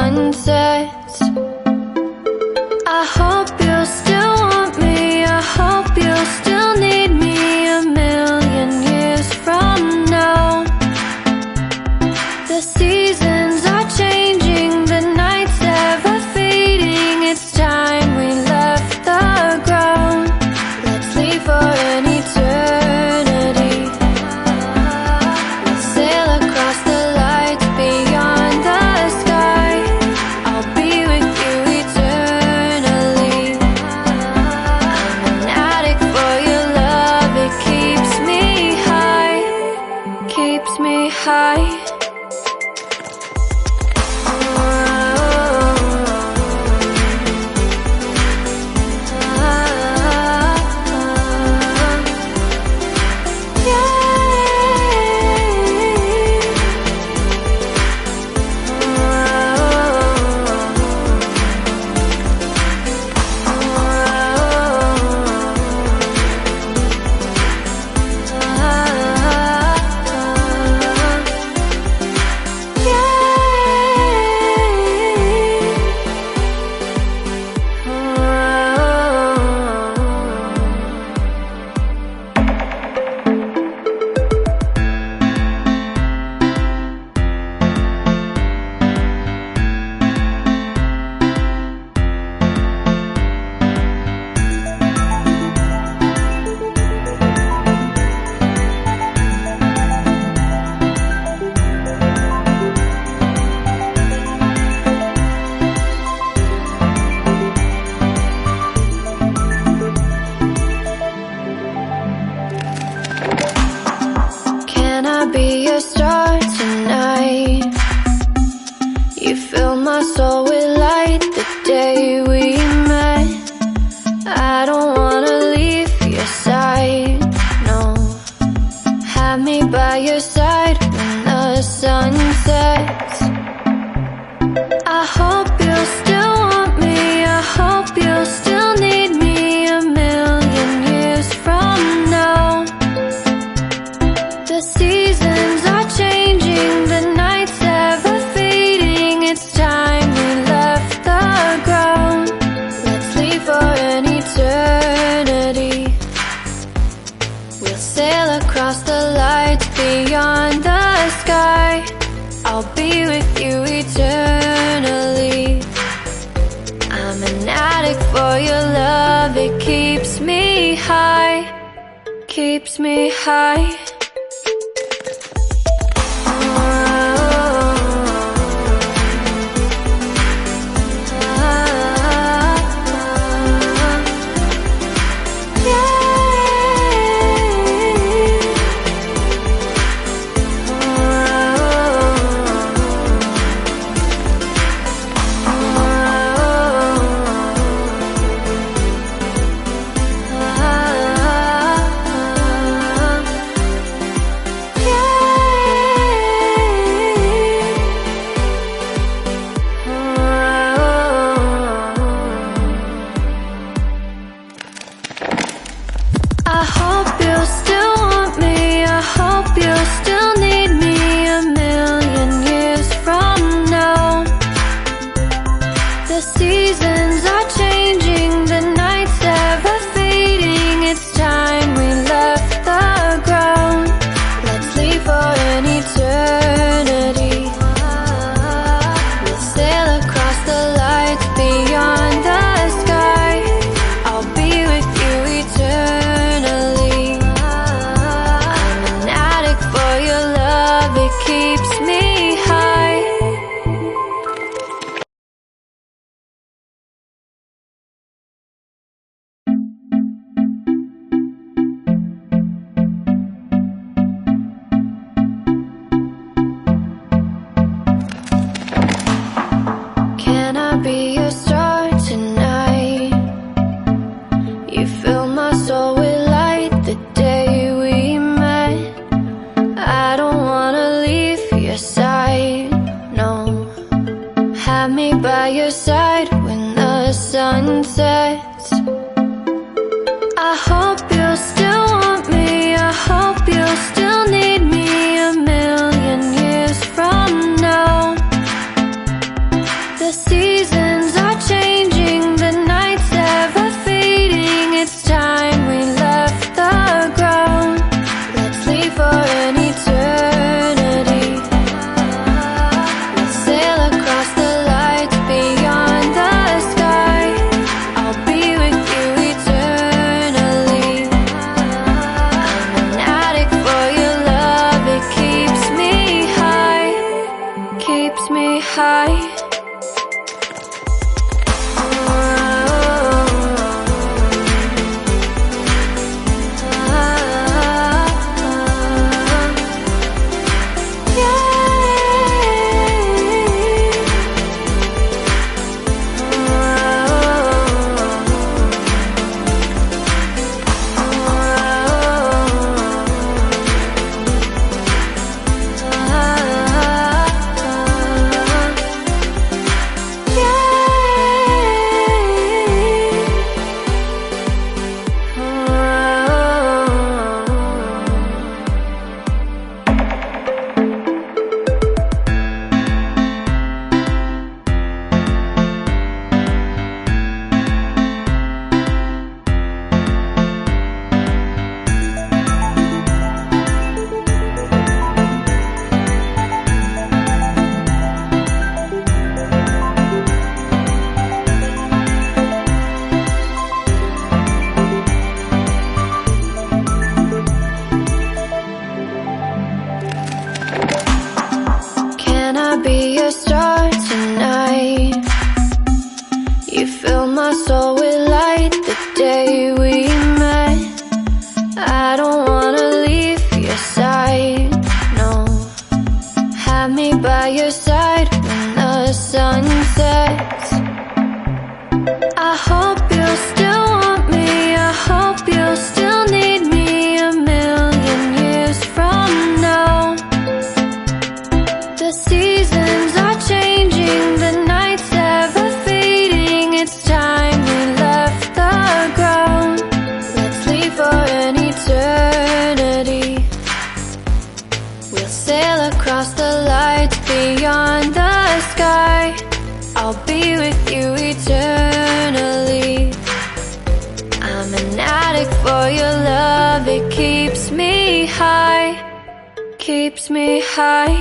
sun sets. I hope you'll still want me, I hope you'll still need me a million years from now. The seasons are changing, the nights ever fading. It's time we left the ground. Let's leave for an eternity. We'll sail across the lights beyond the sky. I'll be with you eternally. I'm an addict for your love, it keeps me high, keeps me high. Can I be your star tonight? You fill my soul with light the day we met. I don't wanna leave your side, no. Have me by your side when the sun sets. I hope you'll still want me, I hope you'll still need me a million years from now. The seasons are changing, the nights ever fading. It's time we left the ground. Let's leave for an eternity. We'll sail across the lights beyond the sky. I'll be with you eternally. I'm an addict for your love, it keeps me high, keeps me high. I hope you'll still want me, I hope you'll still need me a million years from now. The seasons are changing, the nights ever fading. It's time we left the ground. Let's leave for an eternity. We'll sail across the lights beyond the sky. I'll be with you eternally. I'm an addict for your love, it keeps me high. Can I be your star tonight? You fill my soul with light the day we met. I don't wanna leave your side, no. Have me by your side when the sun sets. I hope you'll still want me, I hope you'll still need me a million years from now. sun sets. I hope you'll still want me, I hope you'll still need me a million years from now. The seasons are changing, the nights ever fading. It's time we left the ground. Let's leave for an eternity. We'll sail across the lights beyond the sky. I'll be with you eternally. I'm an addict for your love, it keeps me high, keeps me high.